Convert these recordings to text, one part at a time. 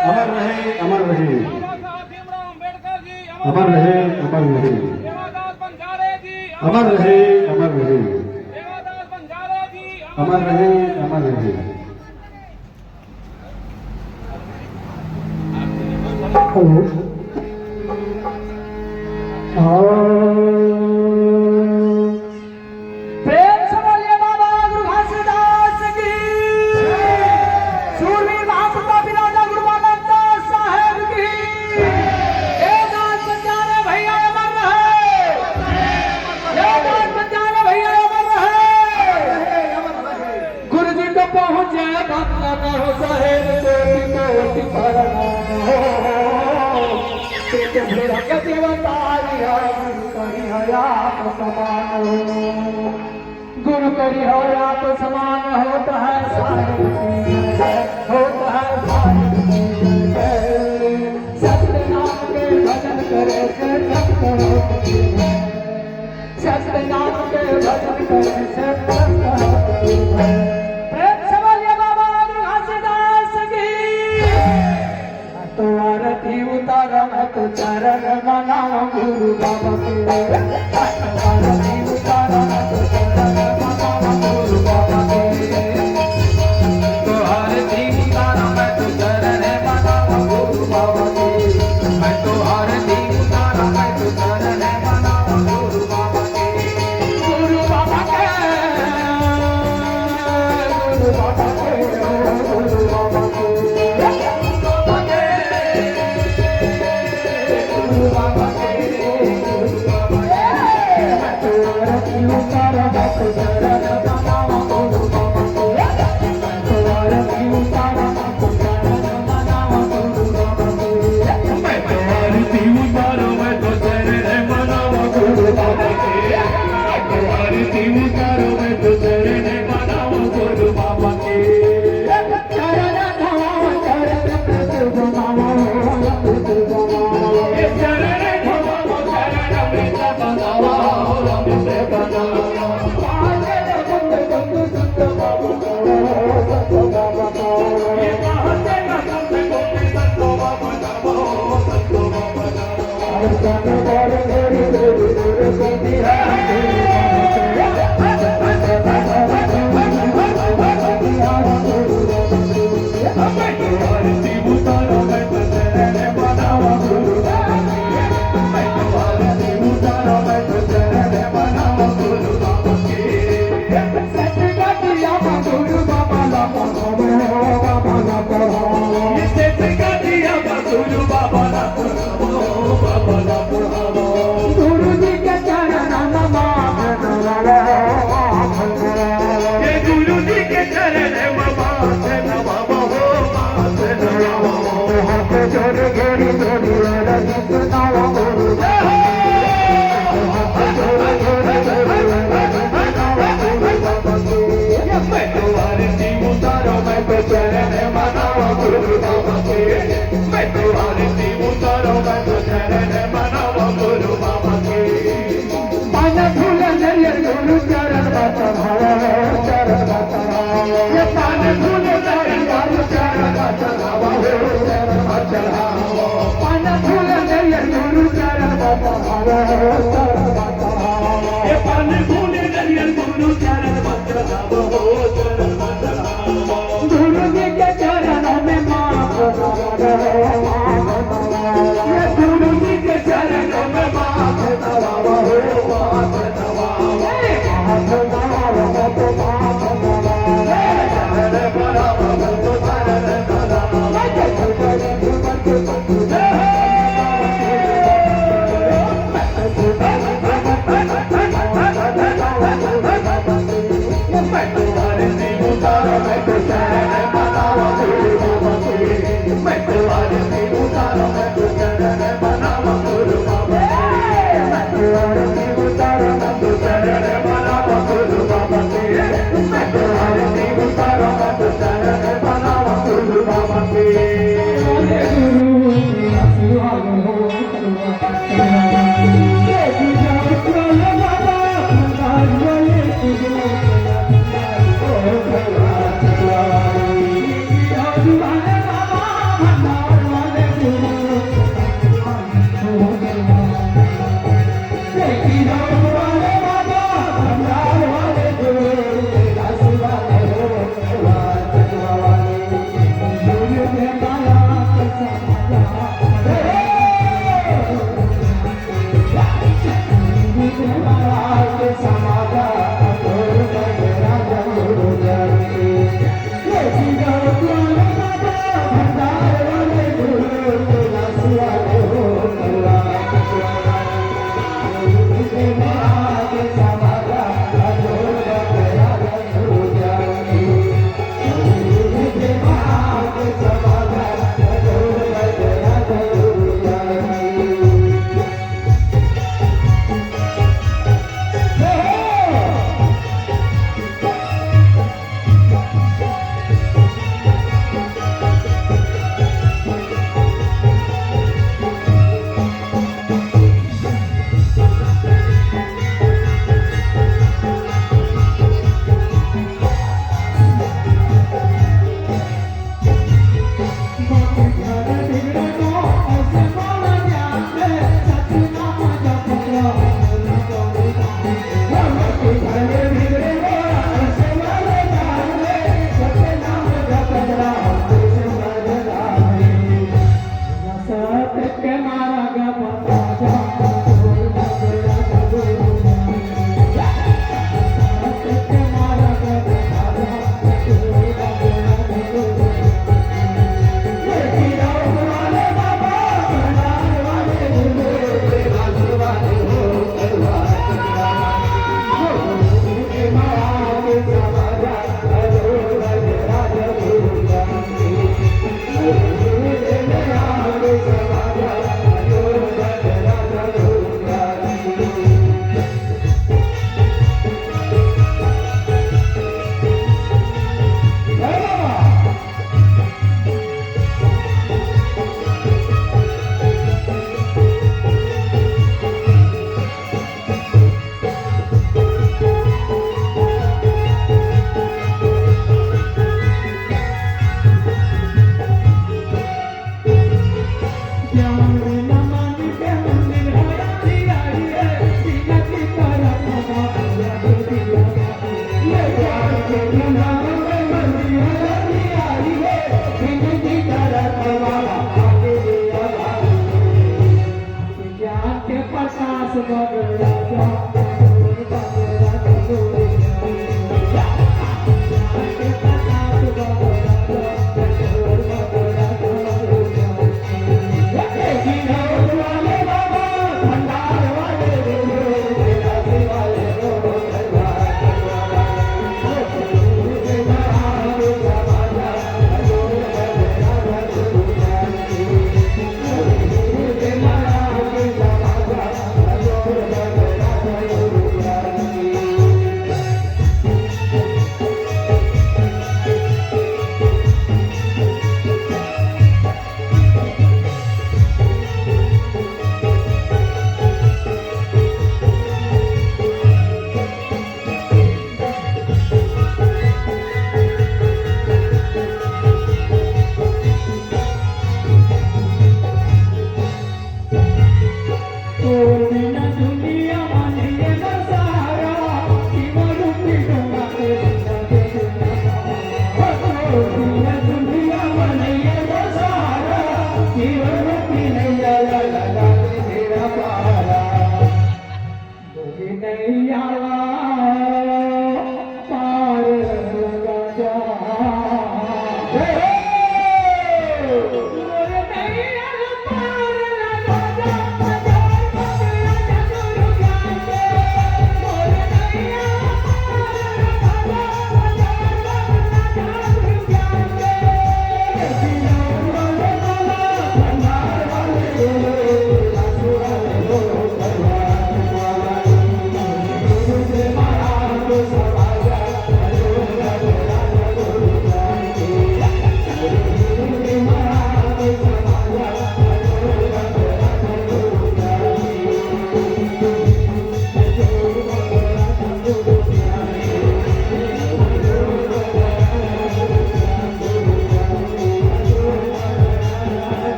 अमर रहे, अमर रहे, अमर रहे, अमर रहे, अमर रहे, अमर रहे, अमर रहे, अमर रहे। प्रेम से बोलिए बाबा गुरु घासीदास की, सूरवीर महापुरुष बिराजा गुरु मानव दास साहेब की। ये दास बचाने भैया अमर रहे, ये दास बचाने भैया अमर रहे। गुरु जी को पहुंचे भक्त न हो साहेब कोटि प्रणाम हो। गुरु करी हो आप समान होता है सारे होता है सत्य नाम के भजन करे से भक्त होती है। सत्य नाम के भजन करे से भक्त होती है। प्रेम से बोलिए बाबा गुरु घासीदास की। तो आरती उतारा मैं तो चरण मनाऊं गुरु बाबा के। आरती उतारा मैं तो चरण मनाऊं गुरु बाबा के। तो आरती उतारा मैं तो चरण मनाऊं गुरु बाबा के। मैं तो आरती उतारा मैं तो चरण मनाऊं गुरु बाबा के। गुरु बाबा के, गुरु बाबा के, गुरु बाबा के।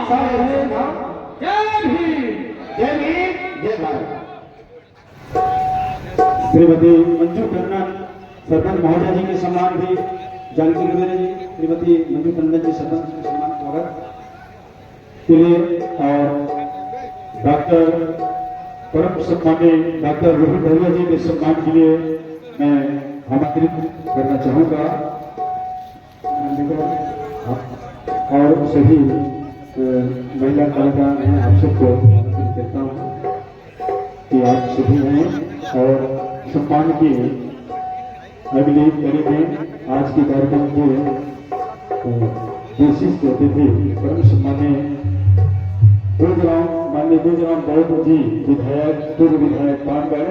सारे नाम जय भीम जय भीम जय भारत। श्रीमती मंजू टंडन सरपंच महोदय जी के सम्मान भी जानकी निवेदन जी श्रीमती मंजू टंडन जी सरपंच के सम्मान स्वागत के लिए और डॉक्टर परम सम्मानीय डॉक्टर रोहित दहिया जी के सम्मान के लिए मैं आमंत्रित करना चाहूँगा और सभी महिला कलाकार हैं आप सबको आमंत्रित करता हूँ कि आप सभी हैं और सम्मान की अगली कड़ी में आज के कार्यक्रम के विशिष्ट अतिथि परम सम्मानीय माननीय दूधराम बौद्ध जी विधायक पूर्व विधायक पानगढ़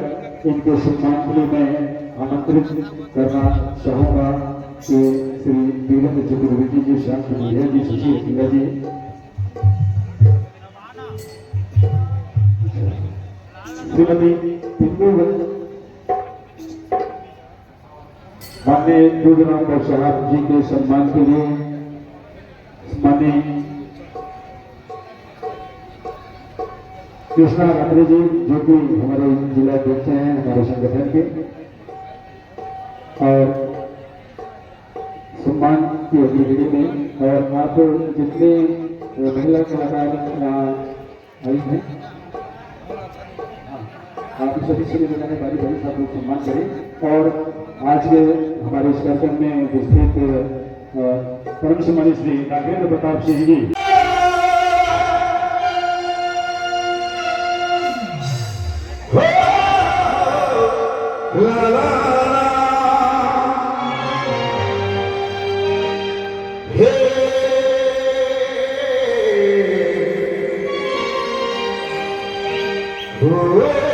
इनके सम्मान के लिए मैं आमंत्रित करना चाहूँगा कि श्री वीरेंद्र चतुर्वेदी जी श्याम कन्हैया जी शशि अकेला जी श्रीमती पिंटू माननीय दूधराम बौद्ध साहब जी के सम्मान के लिए माननीय कृष्णा रात्रे जी जो कि हमारे जिला अध्यक्ष हैं हमारे संगठन के और सम्मान की अगली घड़ी में और आप जितने महिला कलाकार आई हैं आप सभी से निवेदन है बारी बारी आप लोग सम्मान करें और आज के हमारे इस कार्यक्रम में उपस्थित परम सम्मानित Shri Nagendra Pratap Singh ji La la la, hey, oh, la la.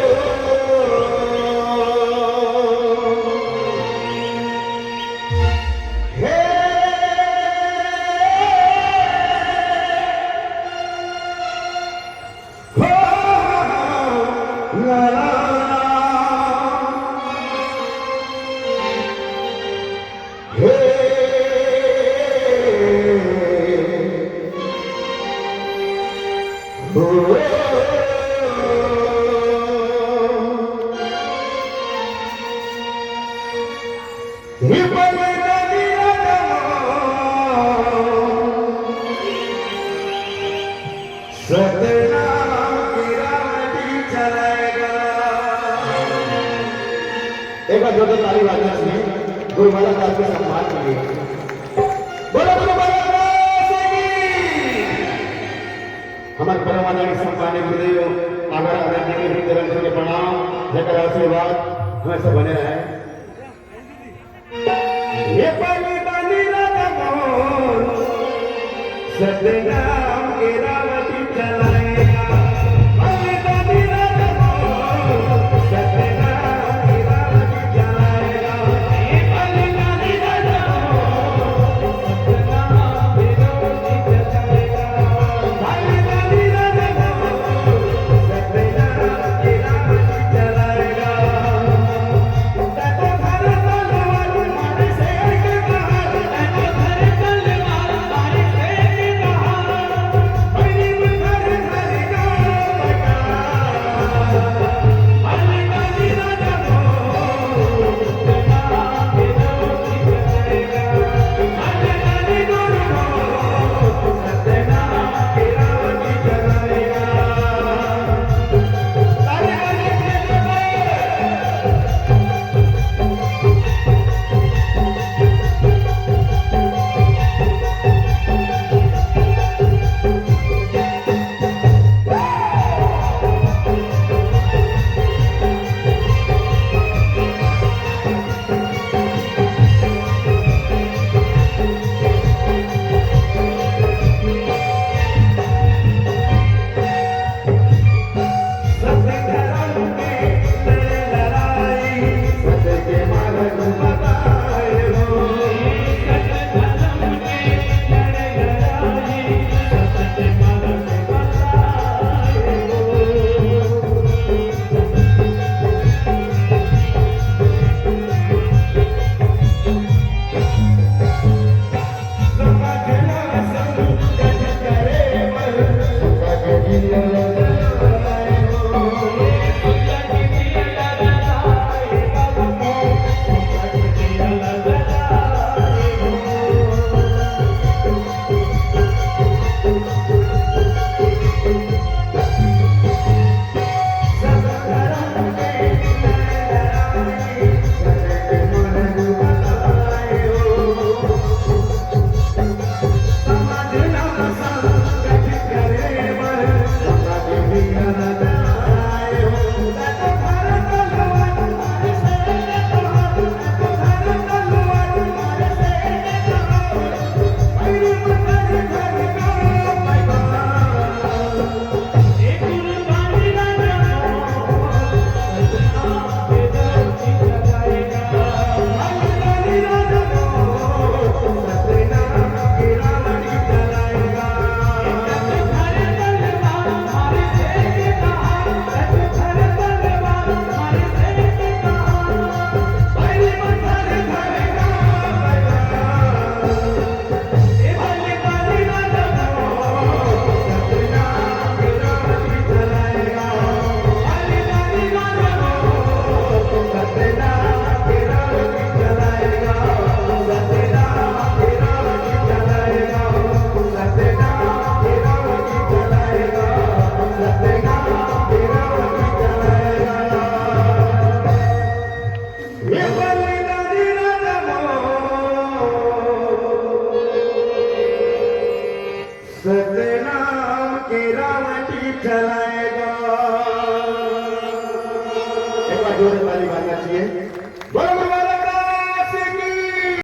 एक बार जोरदार ताली बजाना चाहिए गुरु महाराज का आपके सम्मान के लिए। बोलो गुरु महाराज की। हमारे परम आदरणीय सम्मानित गुरुदेव आगर आदरणीय के हृदय रंग के प्रणाम जयकर आशीर्वाद हमेशा बने रहे। ये पानी पानी राजा मोहन सत्यनाम के रावती चलाएगा पानी पानी राजा मोहन सत्यनाम के रावती चलाएगा ये पानी पानी राजा मोहन सत्यनाम के रावती चलाएगा पानी पानी राजा मोहन सत्यनाम के रावती चलाएगा ततो घर तलवार मारे से के कहा ततो घर तलवार मारे से के कहा मेरी घर घर दिल